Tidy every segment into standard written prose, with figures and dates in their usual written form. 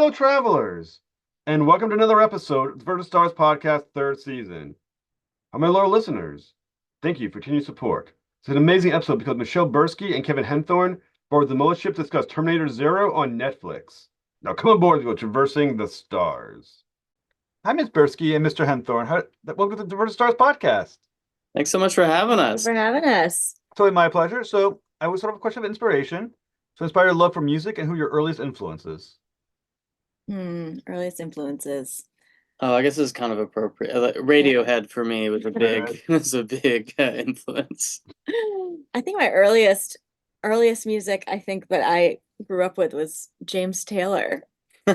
fellow travelers, and welcome to another episode of the Vertical Stars Podcast third season. My loyal listeners, thank you for continued support. It's an amazing episode because Michelle Birsky and Kevin Henthorn board the mothership to discuss Terminator Zero on Netflix. Now come aboard and go traversing the stars. Hi, Miss Birsky and Mr. Henthorn. Welcome to the Vertical Stars Podcast. Thanks so much for having Thank you us. for having us. Totally my pleasure. So I always start off a question of inspiration. So inspire your love for music and who your earliest influences. Earliest influences. Oh, I guess it's kind of appropriate. Radiohead for me was a big influence. I think my earliest music I think that I grew up with was James Taylor,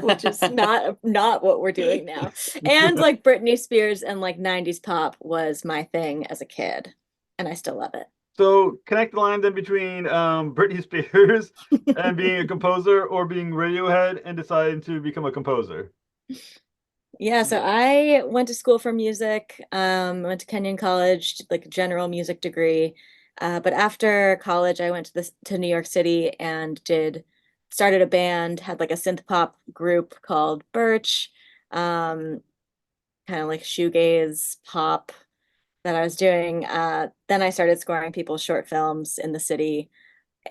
which is not what we're doing now. And like Britney Spears and like 90s pop was my thing as a kid, and I still love it. So connect the line then between Britney Spears and being a composer or being Radiohead and deciding to become a composer. Yeah, so I went to school for music, went to Kenyon College, did, like a general music degree. But after college, I went to New York City and started a band, had like a synth pop group called Birch, kind of like shoegaze pop that I was doing. Then I started scoring people's short films in the city,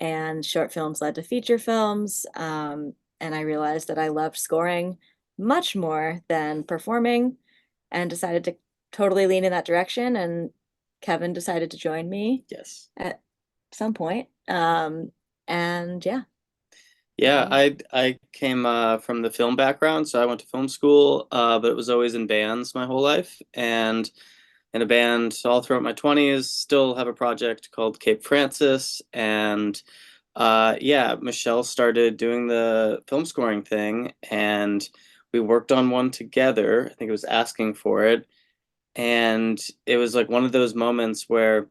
and short films led to feature films. And I realized that I loved scoring much more than performing and decided to totally lean in that direction. And Kevin decided to join me Yes. at some point. And yeah. Yeah, I came from the film background, so I went to film school, but it was always in bands my whole life, and in a band all throughout my 20s. Still have a project called Cape Francis, and yeah, Michelle started doing the film scoring thing, and we worked on one together. I think it was Asking for It, and it was like one of those moments where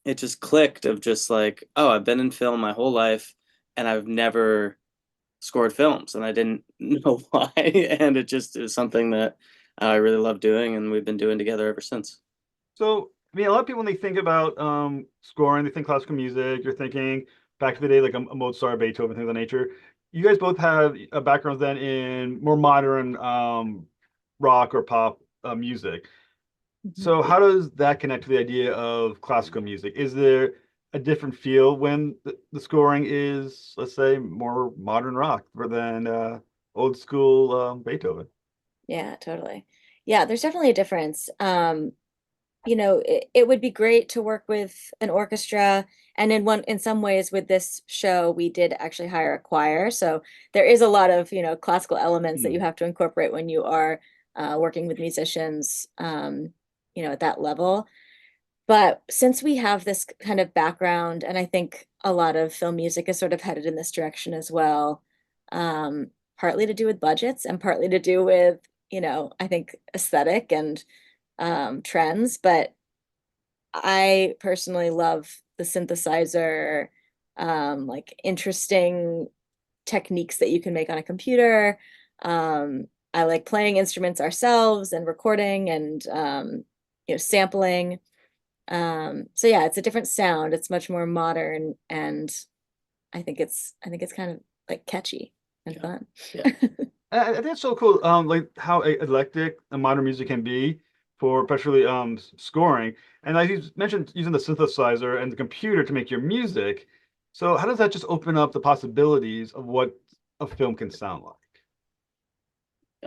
it just clicked of just like, oh, I've been in film my whole life, and I've never scored films, and I didn't know why. And it was something that I really love doing, and we've been doing together ever since. So, I mean, a lot of people, when they think about scoring, they think classical music. You're thinking back to the day, like a Mozart, Beethoven, things of that nature. You guys both have a background then in more modern rock or pop music. So how does that connect to the idea of classical music? Is there a different feel when the scoring is, let's say, more modern rock rather than old school Beethoven? Yeah, totally. Yeah, there's definitely a difference. It would be great to work with an orchestra. And in some ways with this show, we did actually hire a choir. So there is a lot of, classical elements that you have to incorporate when you are working with musicians, at that level. But since we have this kind of background, and I think a lot of film music is sort of headed in this direction as well, partly to do with budgets and partly to do with, I think aesthetic and trends. But I personally love the synthesizer, like interesting techniques that you can make on a computer. I like playing instruments ourselves and recording and sampling. So yeah, it's a different sound. It's much more modern, and I think it's kind of like catchy and fun. Yeah. I think it's so cool, like how eclectic modern music can be for especially scoring. And like you mentioned using the synthesizer and the computer to make your music. So how does that just open up the possibilities of what a film can sound like?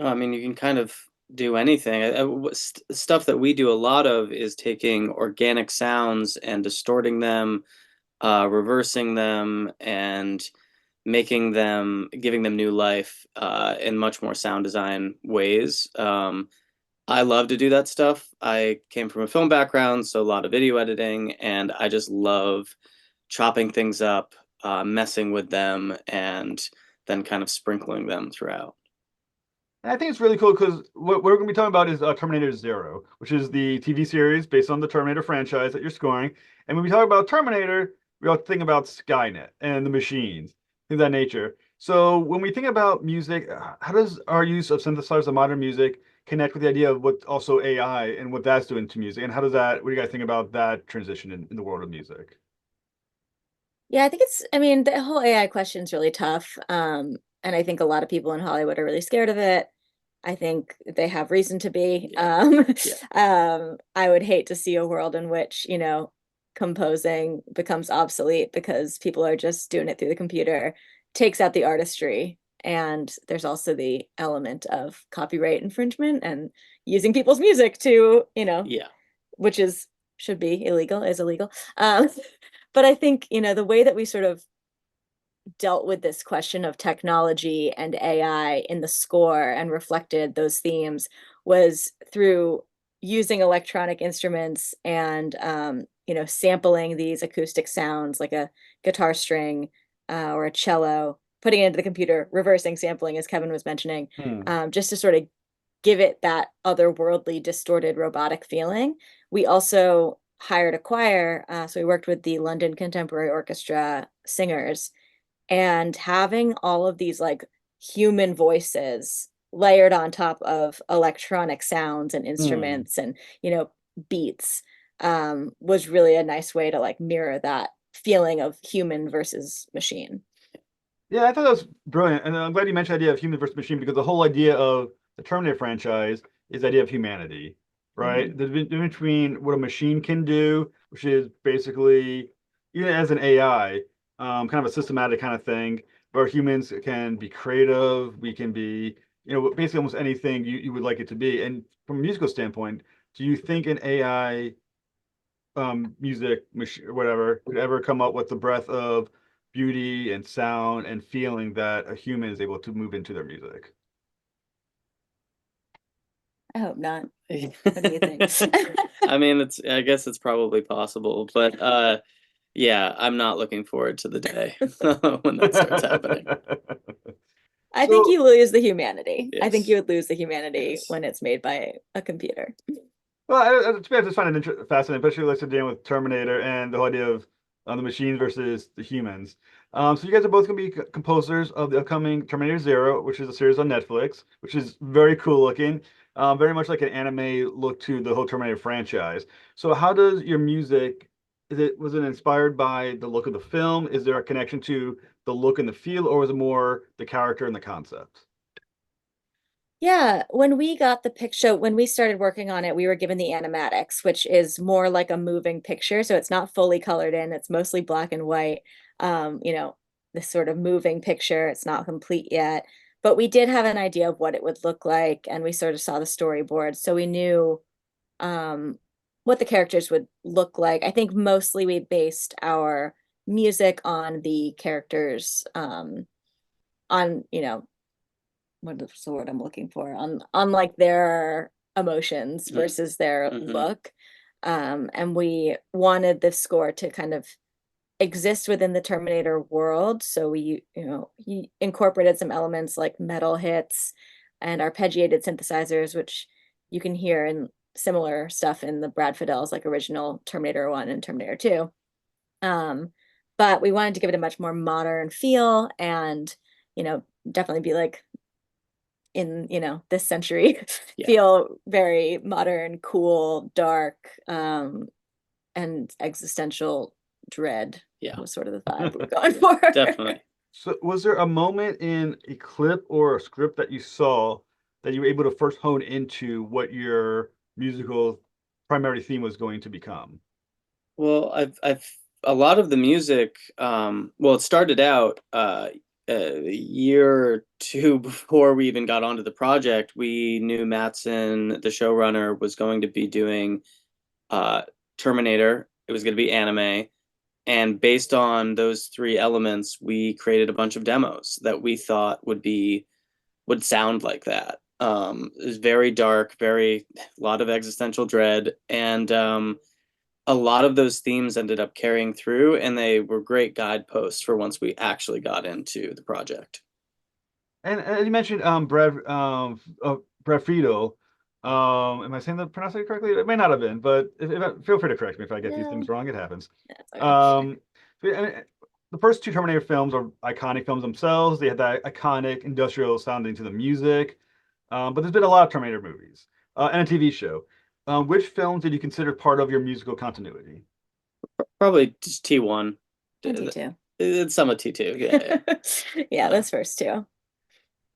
I mean, you can kind of do anything. Stuff that we do a lot of is taking organic sounds and distorting them, reversing them, and giving them new life in much more sound design ways. I love to do that stuff. I came from a film background, so a lot of video editing, and I just love chopping things up, messing with them, and then kind of sprinkling them throughout. And I think it's really cool because what we're going to be talking about is Terminator Zero, which is the TV series based on the Terminator franchise that you're scoring. And when we talk about Terminator, we all think about Skynet and the machines, things of that nature. So when we think about music, how does our use of synthesizers and modern music connect with the idea of what also AI and what that's doing to music? And what do you guys think about that transition in the world of music? Yeah, I mean, the whole AI question is really tough. And I think a lot of people in Hollywood are really scared of it. I think they have reason to be. Yeah. I would hate to see a world in which, composing becomes obsolete because people are just doing it through the computer, takes out the artistry. And there's also the element of copyright infringement and using people's music to, Yeah. which should be illegal, is illegal. Um, but I think, the way that we sort of dealt with this question of technology and AI in the score and reflected those themes was through using electronic instruments and sampling these acoustic sounds like a guitar string or a cello, putting it into the computer, reversing sampling, as Kevin was mentioning, just to sort of give it that otherworldly, distorted, robotic feeling. We also hired a choir, so we worked with the London Contemporary Orchestra singers, and having all of these like human voices layered on top of electronic sounds and instruments and beats was really a nice way to like mirror that feeling of human versus machine. Yeah, I thought that was brilliant, and I'm glad you mentioned the idea of human versus machine because the whole idea of the Terminator franchise is the idea of humanity, right? The difference between what a machine can do, which is basically even as an AI, kind of a systematic kind of thing, where humans can be creative, we can be, basically almost anything you would like it to be. And from a musical standpoint, do you think an AI music machine or whatever could ever come up with the breadth of beauty and sound and feeling that a human is able to move into their music? I hope not. What do you think? I mean, I guess it's probably possible, but yeah, I'm not looking forward to the day when that starts happening. I think So, you lose the humanity. I think Yes. you would lose the humanity Yes. when it's made by a computer. well, to me, I just find it fascinating, especially like dealing with Terminator and the whole idea of the machines versus the humans. So you guys are both going to be composers of the upcoming Terminator Zero, which is a series on Netflix, which is very cool looking, very much like an anime look to the whole Terminator franchise. So how does your music, was it inspired by the look of the film? Is there a connection to the look and the feel, or was it more the character and the concept? Yeah, when we got the picture, when we started working on it, we were given the animatics, which is more like a moving picture. So it's not fully colored in, it's mostly black and white. This sort of moving picture. It's not complete yet, but we did have an idea of what it would look like, and we sort of saw the storyboard. So we knew um what the characters would look like. I think mostly we based our music on the characters, on, what is the word I'm looking for, on like their emotions versus their look. And we wanted the score to kind of exist within the Terminator world. So he incorporated some elements like metal hits and arpeggiated synthesizers, which you can hear in similar stuff in the Brad Fiddel's like original Terminator 1 and Terminator 2. But we wanted to give it a much more modern feel and, definitely be like in this century. Yeah. Feel very modern, cool, dark, and existential dread. Yeah. Was sort of the vibe we're going for. Definitely. So, was there a moment in a clip or a script that you saw that you were able to first hone into what your musical primary theme was going to become? Well, I've a lot of the music. Well, it started out a year or two before we even got onto the project. We knew Mattson, the showrunner, was going to be doing Terminator. It was going to be anime. And based on those three elements, we created a bunch of demos that we thought would sound like that. It was very dark, a lot of existential dread, and a lot of those themes ended up carrying through, and they were great guideposts for once we actually got into the project. And you mentioned Brad Friedel. Am I saying the pronunciation correctly? It may not have been, but feel free to correct me if I get these things No, wrong. It happens. that's okay. I mean, the first two Terminator films are iconic films themselves. They had that iconic industrial sounding to the music. But there's been a lot of Terminator movies and a TV show. Which films did you consider part of your musical continuity? Probably just T1. And T2. It's some of T2. Yeah. Yeah, those first two.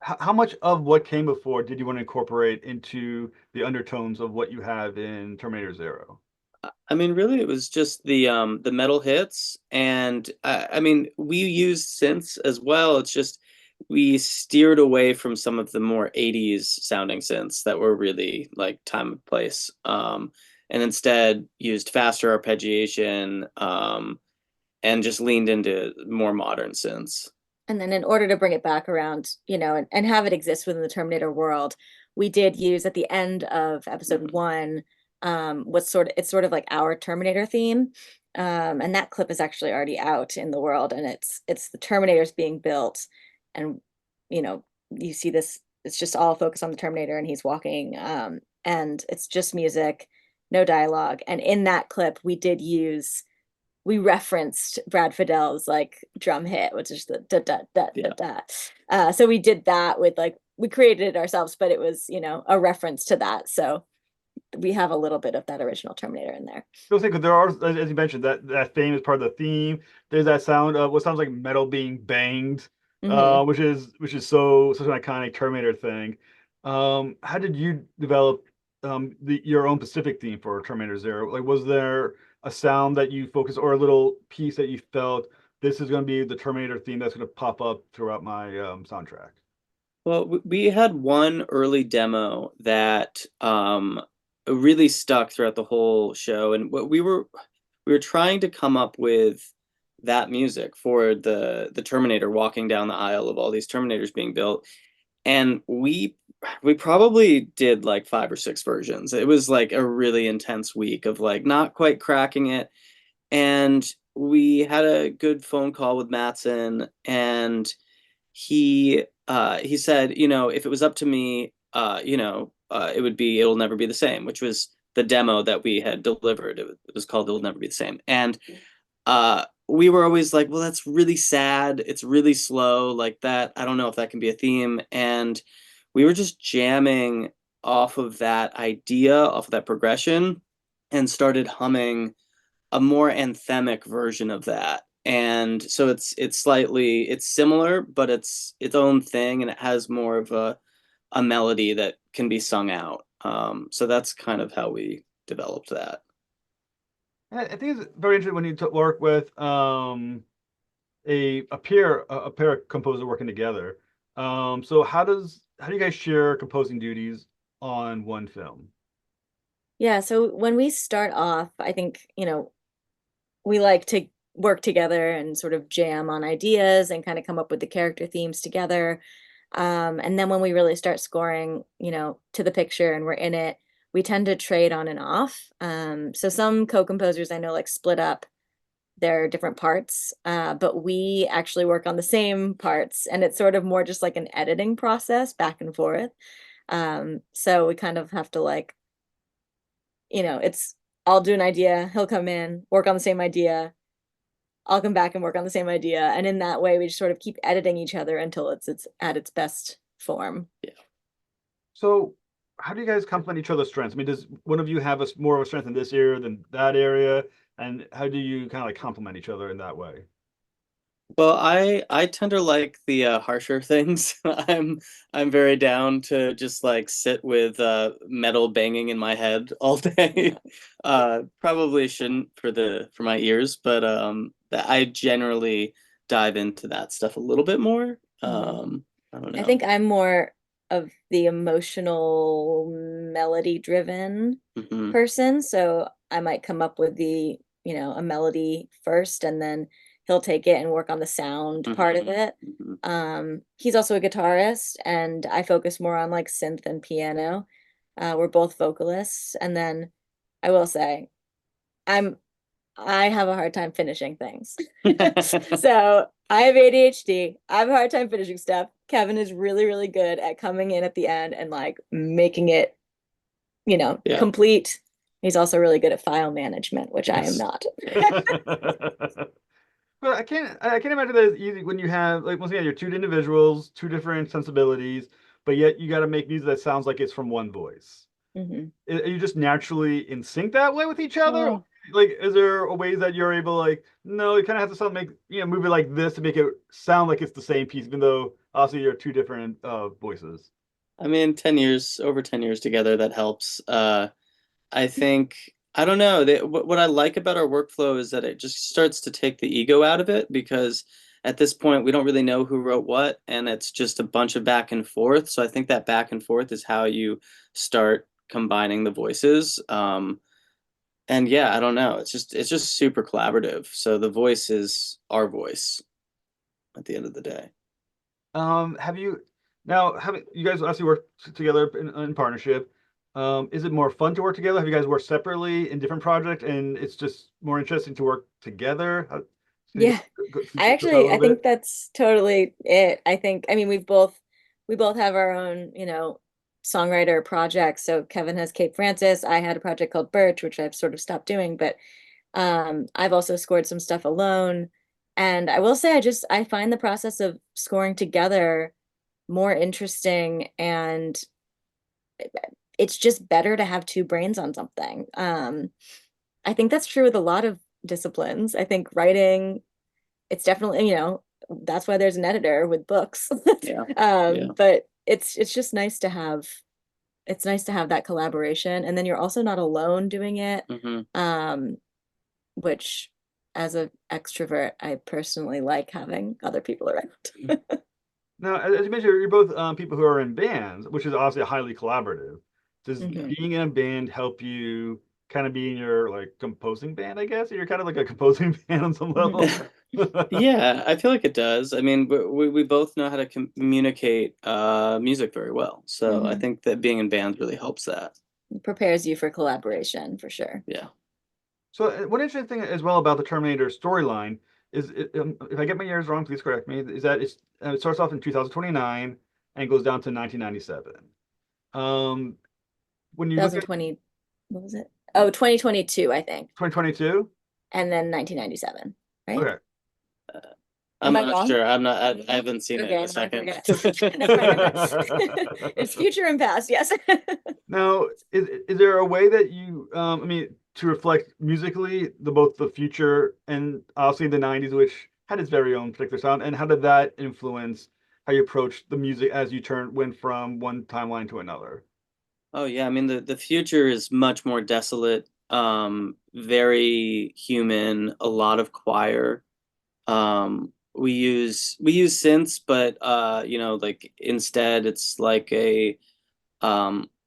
how much of what came before did you want to incorporate into the undertones of what you have in Terminator Zero? I mean, really, it was just the metal hits, and I mean, we used synths as well. It's just we steered away from some of the more 80s sounding synths that were really like time and place, and instead used faster arpeggiation, and just leaned into more modern synths. And then in order to bring it back around, and have it exist within the Terminator world, we did use at the end of episode one, it's sort of like our Terminator theme. And that clip is actually already out in the world, and it's the Terminators being built, and you see this, it's just all focused on the Terminator and he's walking, and it's just music, no dialogue. And in that clip we referenced Brad Fidel's like drum hit, which is the da da da da da. So we did that with like we created it ourselves, but it was a reference to that. So we have a little bit of that original Terminator in there. I because there are, as you mentioned, that fame is part of the theme. There's that sound of what sounds like metal being banged, Hmm. which is so such an iconic Terminator thing. How did you develop your own specific theme for Terminator Zero? Like, was there a sound that you focused or a little piece that you felt this is going to be the Terminator theme that's going to pop up throughout my soundtrack? Well, we had one early demo that really stuck throughout the whole show, and what we were trying to come up with that music for the Terminator walking down the aisle of all these Terminators being built, and we probably did like five or six versions. It was like a really intense week of like not quite cracking it, and we had a good phone call with Matson, and he said, if it was up to me, it would be It'll Never Be the Same, which was the demo that we had delivered. It was called It'll Never Be the Same. And we were always like, well, that's really sad. It's really slow like that. I don't know if that can be a theme. And we were just jamming off of that idea, off of that progression, and started humming a more anthemic version of that. And so it's similar, but it's its own thing, and it has more of a melody that can be sung out. So that's kind of how we developed that. I think it's very interesting when you work with a pair of composers working together. So how do you guys share composing duties on one film? Yeah, so when we start off, I think, we like to work together and sort of jam on ideas and kind of come up with the character themes together. And then when we really start scoring, to the picture and we're in it, we tend to trade on and off. So some co-composers I know like split up their different parts, but we actually work on the same parts, and it's sort of more just like an editing process back and forth. So we kind of have to like, it's I'll do an idea, he'll come in, work on the same idea, I'll come back and work on the same idea. And in that way, we just sort of keep editing each other until it's at its best form. Yeah. So how do you guys complement each other's strengths? I mean, does one of you have more of a strength in this area than that area? And how do you kind of like complement each other in that way? Well, I tend to like the harsher things. I'm very down to just like sit with metal banging in my head all day. Probably shouldn't for my ears, but I generally dive into that stuff a little bit more. Mhm. I don't I know. think I'm more of the emotional, melody driven Hmm. person. So I might come up with a melody first, and then he'll take it and work on the sound part of Hmm. it. Hmm. He's also a guitarist, and I focus more on like synth and piano. We're both vocalists. And then I will say, I'm I have a hard time finishing things. So I have ADHD. I have a hard time finishing stuff. Kevin is really, really good at coming in at the end and like making it, Yeah. complete. He's also really good at file management, which I am Yes. not. But I can't imagine that it's easy when you have like once again you're two individuals, two different sensibilities, but yet you got to make music that sounds like it's from one voice. Mhm. Are you just naturally in sync that way with each other? Oh, Like, is there a ways that you're able like no, you kind of have to sound make move it like this to make it sound like it's the same piece, even though obviously you're two different voices. I mean, 10 years, over 10 years together, that helps. I think, I don't know, what I like about our workflow is that it just starts to take the ego out of it, because at this point we don't really know who wrote what, and it's just a bunch of back and forth. So I think that back and forth is how you start combining the voices. And yeah, I don't know. It's just super collaborative. So the voice is our voice at the end of the day. Have you now have you guys obviously work together in partnership? Is it more fun to work together? Have you guys worked separately in different projects, and it's just more interesting to work together? Can you Yeah. I talk a actually little I think bit? that's totally it. I mean we both have our own, songwriter projects. So Kevin has Cape Francis. I had a project called Birch, which I've sort of stopped doing, but I've also scored some stuff alone. And I will say I find the process of scoring together more interesting, and it's just better to have two brains on something. I think that's true with a lot of disciplines. I think writing, it's definitely, that's why there's an editor with books. Yeah. But it's just nice to have that collaboration. And then you're also not alone doing it. Hmm. Um, which as an extrovert, I personally like having other people around. Now, as you mentioned, you're both people who are in bands, which is obviously highly collaborative. Does Mhm. being in a band help you kind of be in your like composing band, I guess? You're kind of like a composing band on some level. Yeah, I feel like it does. I mean, we both know how to communicate music very well. So I Mhm. think that being in bands really helps that. Prepares you for collaboration for sure. Yeah. So, one interesting thing as well about the Terminator storyline is, if I get my years wrong, please correct me, is that it starts off in 2029 and goes down to 1997. Um, when you look at 2020, what was it? Oh, 2022, I think. 2022, And then 1997, right? okay. I'm Am I not wrong? sure. I haven't seen it in Okay, a no, I second. forget. Never mind, never mind. It's future and past, yes. Now, is there a way that you, I mean, to reflect musically both the future and obviously the 90s, which had its very own particular sound, and how did that influence how you approached the music as you went from one timeline to another? Oh yeah, I mean the future is much more desolate, very human, a lot of choir. We use synths, but like instead it's like a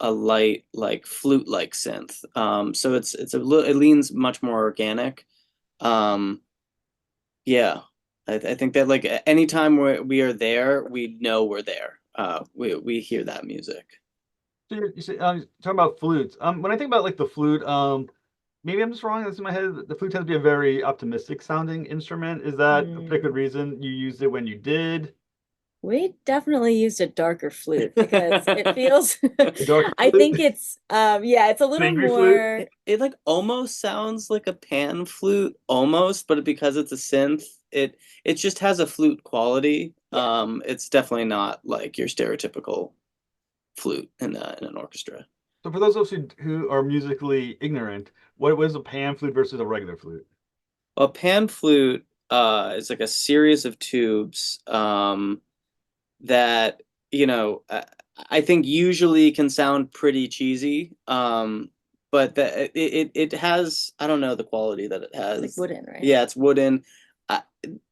light like flute-like synth. So it leans much more organic. Um, yeah, I think that like anytime we are there, we know we're there. We hear that music. So you say, talking about flutes. When I think about like the flute, maybe I'm just wrong. That's in my head. The flute tends to be a very optimistic sounding instrument. Is that a particular Hmm. reason you used it when you did? We definitely used a darker flute because it feels, A dark I think flute? it's, yeah, it's a An little angry flute? more, It like almost sounds like a pan flute, almost, but because it's a synth, it just has a flute quality. yeah. It's definitely not like your stereotypical flute in an orchestra. So for those of us who are musically ignorant, what was a pan flute versus a regular flute? Well, a pan flute is like a series of tubes that you know I think usually can sound pretty cheesy, but that it has, I don't know the quality that it It's like has. wooden, right? Yeah, it's wooden. Uh,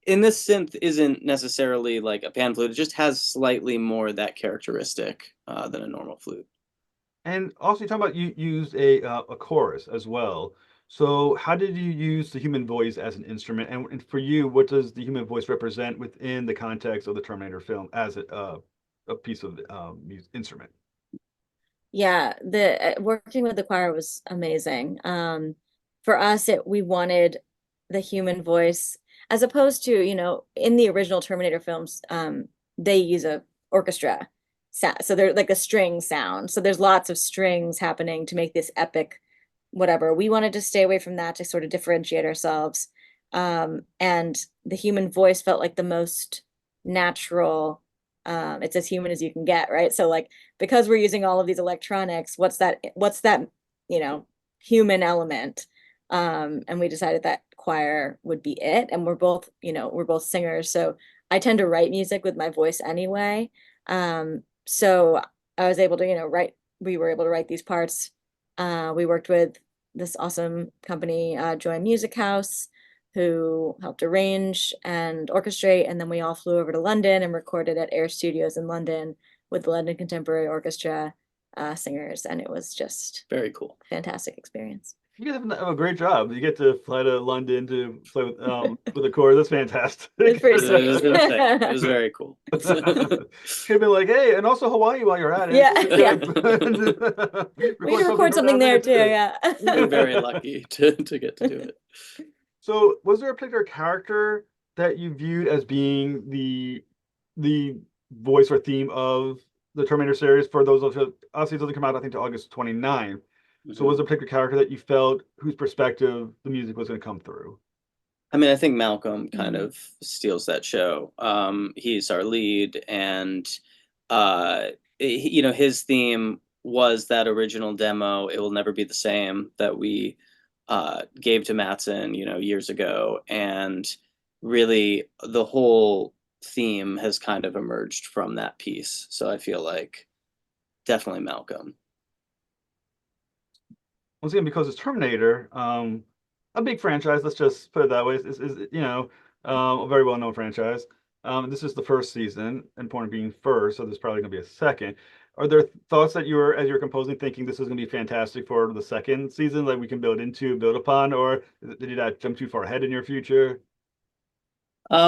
in this synth isn't necessarily like a pan flute. It just has slightly more that characteristic than a normal flute. And also, you talk about you used a chorus as well. So how did you use the human voice as an instrument? And for you, what does the human voice represent within the context of the Terminator film as a piece of instrument? Yeah, the working with the choir was amazing. For us, we wanted the human voice as opposed to, in the original Terminator films, they use a orchestra. So they're like a string sound. So there's lots of strings happening to make this epic, whatever. We wanted to stay away from that to sort of differentiate ourselves. And the human voice felt like the most natural. It's as human as you can get, right? So like because we're using all of these electronics, what's that, you know, human element? And we decided that choir would be it. And we're both singers. So I tend to write music with my voice anyway. So I was able to, we were able to write these parts. We worked with this awesome company, Joy Music House, who helped arrange and orchestrate. And then we all flew over to London and recorded at Air Studios in London with the London Contemporary Orchestra singers. And it was just Very cool. a fantastic experience. You guys have a great job. You get to fly to London to play with the chorus. That's fantastic. It was pretty It sweet. was insane. It was very cool. Could have been like, hey, and also Hawaii while you're at it. Yeah. We can record something there too, yeah. We're very lucky to get to do it. So was there a particular character that you viewed as being the voice or theme of the Terminator series for those of you, obviously it doesn't come out, I think, to August 29th. So was there a particular character that you felt whose perspective the music was going to come through? I mean, I think Malcolm kind of steals that show. He's our lead, and his theme was that original demo, "It Will Never Be the Same," that we gave to Mattson, years ago, and really the whole theme has kind of emerged from that piece. So I feel like definitely Malcolm. Once again, because it's Terminator, a big franchise, let's just put it that way, is a very well-known franchise. This is the first season, important being first, so there's probably going to be a second. Are there thoughts that as you're composing, thinking this is going to be fantastic for the second season, that we can build upon, or did that jump too far ahead in your future?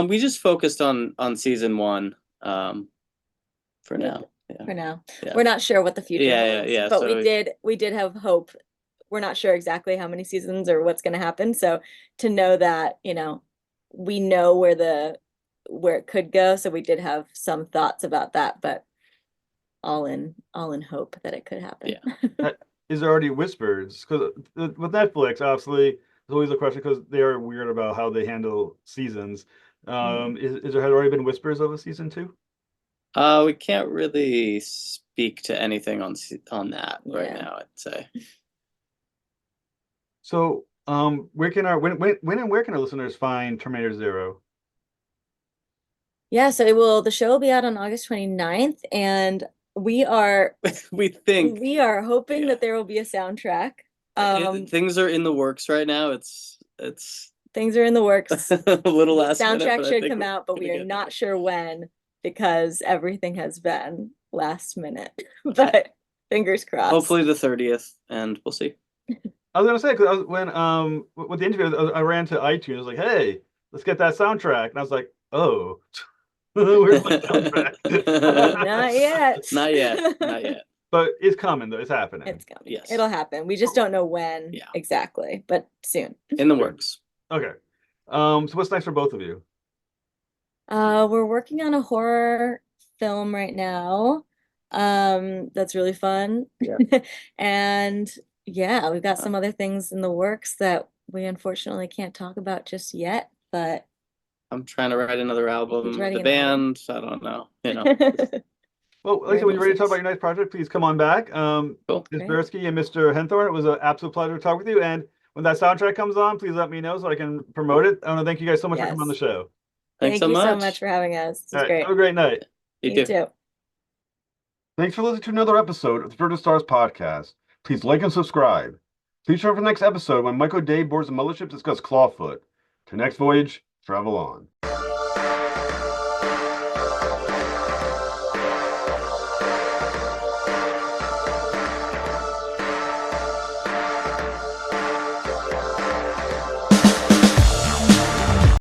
We just focused on season one for now. Yeah. For now. Yeah. We're not sure what the future holds, yeah. but So we did have hope. We're not sure exactly how many seasons or what's going to happen. So to know that, we know where it could go. So we did have some thoughts about that, but all in hope that it could happen. Yeah. Is there already whispers? Because with Netflix, obviously, there's always a question because they are weird about how they handle seasons. Is there had already been whispers of a season 2? We can't really speak to anything on that right now, I'd say. So, where can where can our listeners find Terminator Zero? Yeah, so the show will be out on August 29th, and we are hoping that there will be a soundtrack. Things are in the works right now. It's things are in the works. a little last minute, soundtrack but I should think come out, but we are not sure when, because everything has been last minute. But fingers crossed. Hopefully the 30th, and we'll see. I was gonna say, because when with the interview, I ran to iTunes. I was like, "Hey, let's get that soundtrack," and I was like, "Oh, where's my soundtrack?" Not yet. Not yet. But it's coming, though. It's happening. It's coming. Yes. It'll happen. We just don't know when exactly, but soon. In the works. Okay. So what's next for both of you? We're working on a horror film right now. That's really fun. Yeah. And yeah, we've got some other things in the works that we unfortunately can't talk about just yet, but I'm trying to write another album with the band. I don't know. Well, like I said, when you're ready to talk about your next project, please come on back. Cool. Ms. Birsky and Mr. Henthorn, it was an absolute pleasure to talk with you. And when that soundtrack comes on, please let me know so I can promote it. I want to thank you guys so much for coming on the show. Thanks Thank you so much for having us. It's great. Have a great night. You too. Thanks for listening to another episode of the Virgin Stars podcast. Please like and subscribe. Please join for the next episode when Michael Day boards the mothership to discuss Clawfoot. To next voyage, travel on.